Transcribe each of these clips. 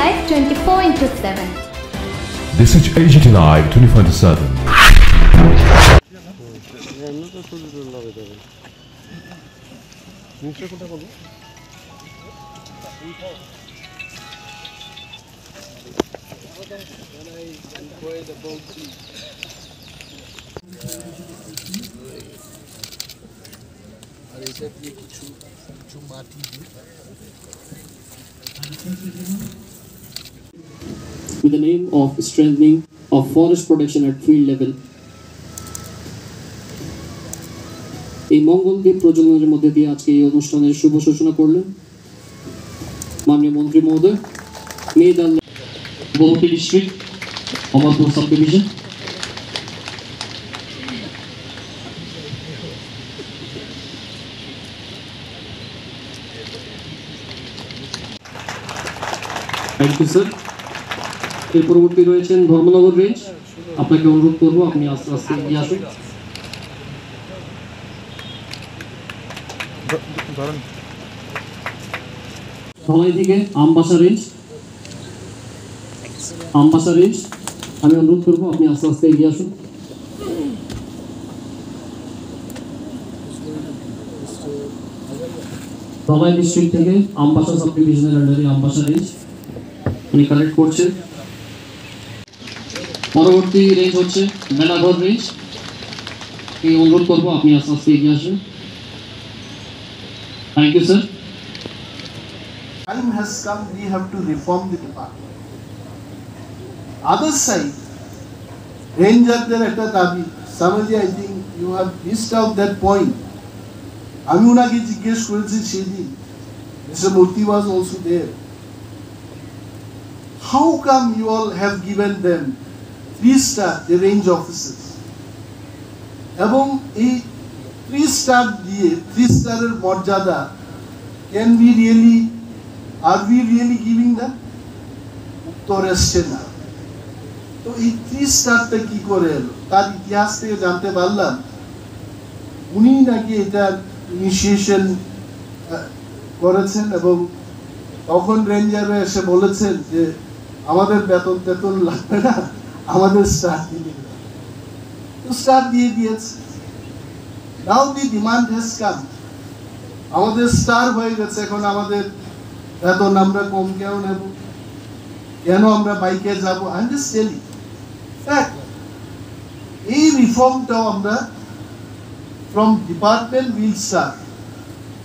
Live 24/7. This is AGT Live 24/7. With the name of strengthening of forest protection at field level. এই মঙ্গলদ্বীপ প্রজননের মধ্যে দিয়ে আজকে এই অনুষ্ঠানের শুভ সূচনা করলেন মাননীয় মন্ত্রী মহোদয়। মেয়েদাল বহুতি district Amarpur sub division. Thank you sir. এর পরবর্তী রয়েছেন ধর্মনগর রেঞ্জ। আপনাকে অনুরোধ করবো আপনি আস্তে আস্তে এগিয়ে আসুন। ধলাই থেকে আমবাসা রেঞ্জ। আমবাসা রেঞ্জ আমি অনুরোধ করবো আপনি আস্তে আস্তে এগিয়ে আসুন। ধলাই ডিস্ট্রিক্ট থেকে আমবাসা সাব ডিভিশনের আন্ডারে আমবাসা রেঞ্জ উনি কালেক্ট করছেন। পরবর্তী রেঞ্জ হচ্ছে মেলাঘর রেঞ্জ। এই অনুরোধ করবো আপনি আস্তে আস্তে এগিয়ে আসুন। Thank you sir. Time has come, we have to reform the department. Other side, Ranger একটা দাবি, Samaji, I think you have missed out that point. আমি ওনাকে জিজ্ঞেস করেছি সেদিন, Mr. Murthy was also there. How come you all have given them 3-star, the range officers? এবং এই 3-star দিয়ে 3-star-এর মর্যাদা can we really, are we really giving them? উত্তর আসছে না। তো এই 3-starটা কি করে এলো? তার ইতিহাস থেকে জানতে পারলাম উনি নাকি এটা ইনিশিয়েশন করেছেন এবং তখন রেঞ্জাররা এসে বলেছেন যে আমাদের বেতন লাগবে না, আমাদের স্টার দিয়ে তো স্টার দিয়ে দিয়েছে। নাও দি ডিমান্ড হ্যাজ কাম, আমাদের স্টার হয়ে গেছে, এখন আমাদের বেতন আমরা কম কেন নেব, কেন আমরা বাইকে যাব? I just telling fact. এই রিফর্মটাও আমরা from department will start.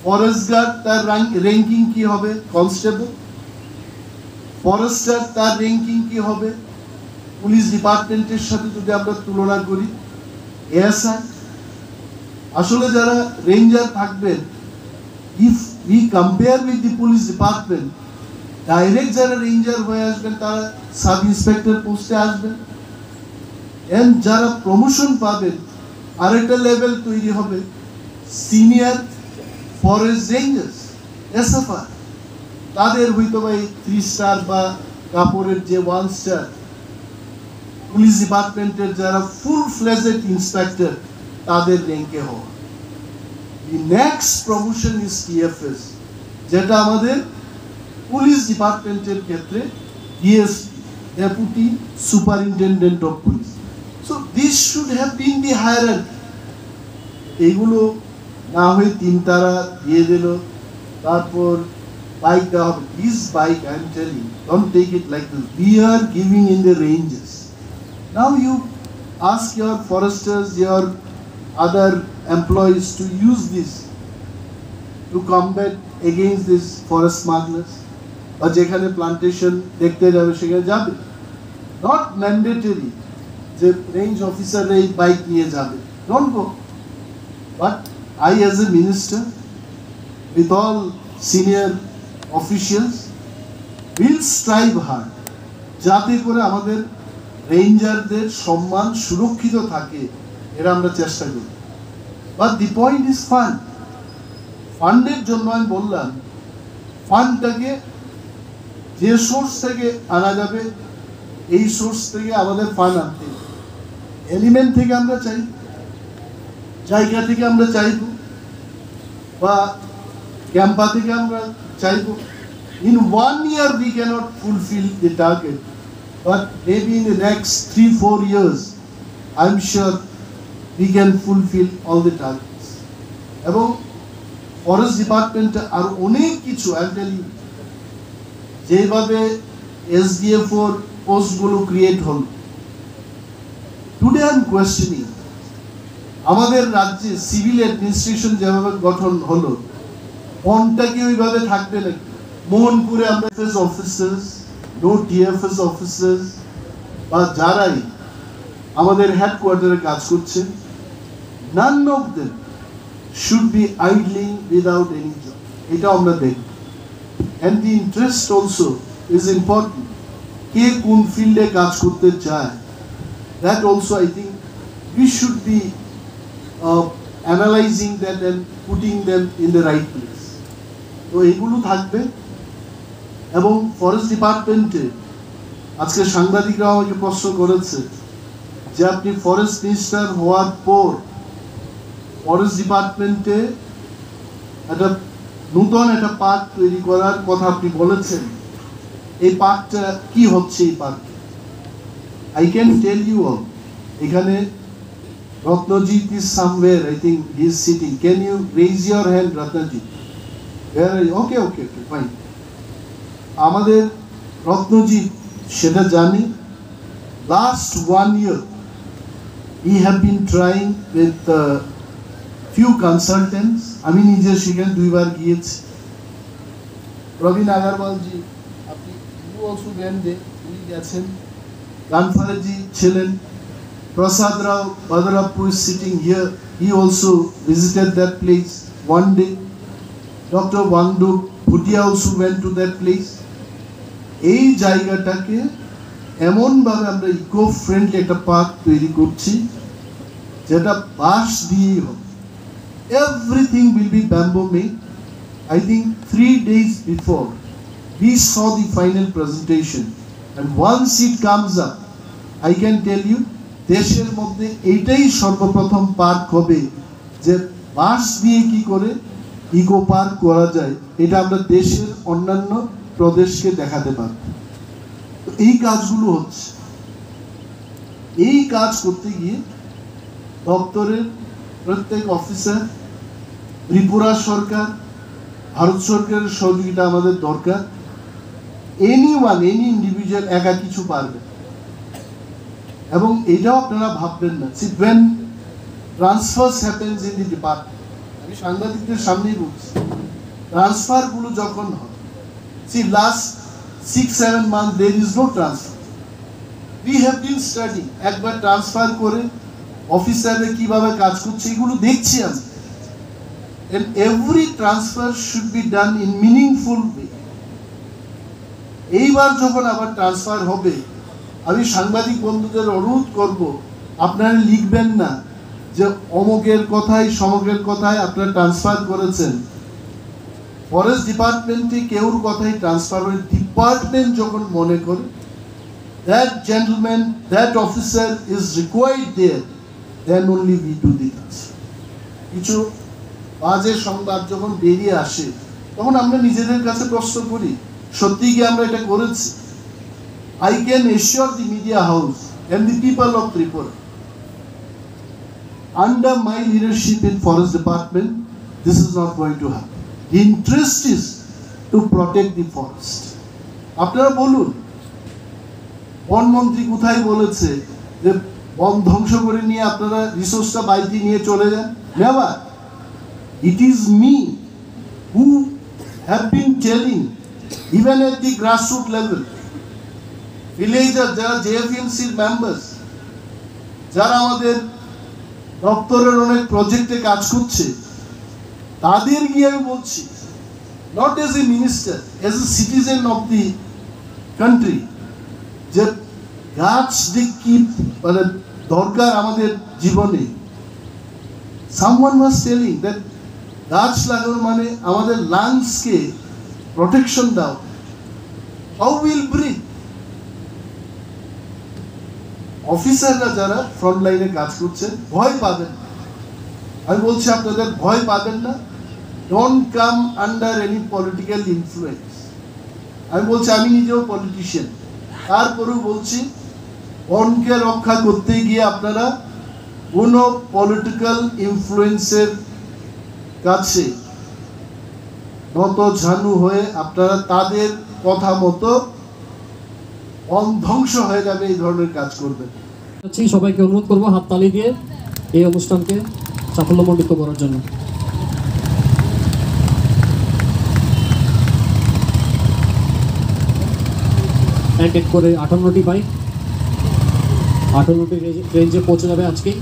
Forest guard তার র্যাঙ্কিং কি হবে? কনস্টেবল। ফরেস্টার তার র্যাঙ্কিং কি হবে? পুলিশ ডিপার্টমেন্টের সাথে যদি আমরা তুলনা করি এএসআই। আসলে যারা রেঞ্জার থাকবেন, if we compare with the police department, direct যারা রেঞ্জার হয়ে আসবেন তারা সাব ইন্সপেক্টর পোস্টে আসবেন, এন্ড যারা প্রমোশন পাবেন আরেকটা লেভেল তৈরি হবে, সিনিয়র ফরেস্ট রেঞ্জার্স এসএফআর। তাদের হয়তো বা 3-star বা কাপড়ের যে 1-star, পুলিশ ডিপার্টমেন্টের যারা ফুল ফ্লেজেড ইন্সপেক্টর তাদের র্যাঙ্কে হওয়া। The next promotion is TFS, যেটা আমাদের পুলিশ ডিপার্টমেন্টের ক্ষেত্রে DSP, deputy superintendent of police. So this should have been the hierarchy. এইগুলো না হয়ে 3 তারা দিয়ে দিল, তারপর বাইক দেওয়া হবে। This bike, I am telling, don't take it like this. We are giving in the ranges. Now you ask your foresters, your other employees to use this to combat against these forest smugglers. Or যেখানে plantation দেখতে যাবে সেখানে যাবে। Not mandatory যে range officer এই bike নিয়ে যাবে। Don't go. But I as a minister with all senior officials will strive hard যাতে করে আমাদের রেঞ্জারদের সম্মান সুরক্ষিত থাকে, এরা আমরা চেষ্টা করি। But the point is fund. ফান্ডের জন্য আমি বললাম ফান্ডটাকে যে সোর্স থেকে আনা যাবে এই সোর্স থেকে আমাদের ফান্ড আনতে, এলিমেন্ট থেকে আমরা চাই, জায়গা থেকে আমরা চাইব, বা ক্যাম্পা থেকে আমরা চাইব, In 1 year we cannot fulfill the target, but maybe in the next 3-4 years, I'm sure we can fulfill all the targets. এবং ফরেস্ট ডিপার্টমেন্টে আর অনেক কিছু আমি টেলিং যেভাবে SDF4 পোস্টগুলো ক্রিয়েট হল, টুডে আই এম কোয়েশ্চেনিং আমাদের রাজ্যে সিভিল অ্যাডমিনিস্ট্রেশন যেভাবে গঠন হলো, কোনটা কি ওইভাবে থাকবে নাকি? মোহনপুরে আমরা FS officers, no TFS officers বা যারাই আমাদের হেডকোয়ার্টারে কাজ করছে, none of them should be idling without any job. এটা আমরা দেখব। And the interest also is important. কে কোন ফিল্ডে কাজ করতে চায়, that also I think we should be analyzing that and putting them in the right place. তো এইগুলো থাকবে। এবং ফরেস্ট ডিপার্টমেন্টে আজকে সাংবাদিকরা আমাকে প্রশ্ন করেছে যে আপনি ফরেস্ট মিনিস্টার হওয়ার পর ফরেস্ট ডিপার্টমেন্টে একটা নতুন একটা পার্ক তৈরি করার কথা আপনি বলেছেন, এই পার্কটা কি হচ্ছে? এই park I can tell you all, এখানে Ratnajit is somewhere, I think he is sitting, can you raise your hand Ratnajit? Okay okay okay fine. আমাদের রত্নজিৎ সেটা জানি, last 1 year we have been trying with few consultants, আমি নিজে সেখানে 2 বার গিয়েছি। রবীন আগারওয়ালজি আপনি you also went there, উনি গেছেন। গানফারেজি ছিলেন। প্রসাদ রাও বাদরাপ্পু is sitting here, he also visited that place one day. Dr. Wangdu Bhutia also went to that place. এই জায়গাটাকে এমনভাবে আমরা ইকো ফ্রেন্ডলি একটা পার্ক তৈরি করছি যেটা বাঁশ দিয়েই হবে। Everything will be bamboo made. I think 3 days before we saw the final presentation, and once it comes up, I can tell you দেশের মধ্যে এইটাই সর্বপ্রথম পার্ক হবে যে বাঁশ দিয়ে কি করে ইকো পার্ক করা যায়, এটা আমরা দেশের অন্যান্য প্রদেশকে দেখাতে পারব। তো এই কাজগুলো হচ্ছে। এই কাজ করতে গিয়ে দপ্তরের প্রত্যেক অফিসার, ত্রিপুরা সরকার, ভারত সরকারের সহযোগিতা আমাদের দরকার। এনি ইন্ডিভিজুয়াল একা কিছু পারবে, এবং এটাও আপনারা ভাববেন না। See when transfers happens in the department, আমি সাংবাদিকদের সামনেই বলছি, ট্রান্সফারগুলো যখন হয়, see last 6-7 months there is no transfer. We have been studying, একবার ট্রান্সফার করে অফিসাররা কিভাবে কাজ করছে এগুলো দেখছি আমি। And every transfer should be done in meaningful way. এইবার যখন আবার ট্রান্সফার হবে, আমি সাংবাদিক বন্ধুদের অনুরোধ করব, আপনারা লিখবেন না যে অমুকের কথায় সমকের কথায় আপনারা ট্রান্সফার করেছেন। ফরেস্ট ডিপার্টমেন্টে কেউর কথাই ট্রান্সফার হয়, ডিপার্টমেন্ট যখন মনে করে that gentleman, that officer is required there, then only we do the transfer. কিছু বাজে সংবাদ যখন বেরিয়ে আসে তখন আমরা নিজেদের কাছে প্রশ্ন করি, সত্যি কি আমরা এটা করেছি? I can assure the media house and the people of Tripura, under my leadership in forest department, this is not going to happen. The interest is to protect the forest. আপনারা বলুন, বনমন্ত্রী কোথায় বলেছে যে বন ধ্বংস করে নিয়ে আপনারা রিসোর্সটা বাইরে নিয়ে চলে যান? Never. It is me who have been telling, even at the grassroots level, villager, যারা JFMC's members, যারা আমাদের দপ্তরের অনেক প্রজেক্টে কাজ করছে, তাদের গিয়ে আমি বলছি, not as a minister, as a citizen of the country, যে গাছ যে কি মানে দরকার আমাদের জীবনে। Someone was telling that গাছ লাগানো মানে আমাদের লাংসকে প্রোটেকশন দাও। How will breathe? অফিসাররা যারা ফ্রন্ট লাইনে কাজ করছেন ভয় পাবেন না, আমি বলছি আপনাদের ভয় পাবেন না। Don't come under any political influence. আমি বলছি আমি নিজেও পলিটিশিয়ান, তারপরেও বলছি বনকে রক্ষা করতে গিয়ে আপনারা কোনো পলিটিক্যাল ইনফ্লুয়েন্সের কাছে নত ঝানু হয়ে আপনারা তাদের কথা মতো ধ্বংস হয়ে যাবে এই ধরনের কাজ করবেন। সবাইকে অনুরোধ করবো হাততালি দিয়ে এই অনুষ্ঠানকে সাফল্যমণ্ডিত করার জন্য। এক এক করে 58টি বাইক 58টি রেঞ্জে পৌঁছে যাবে আজকেই।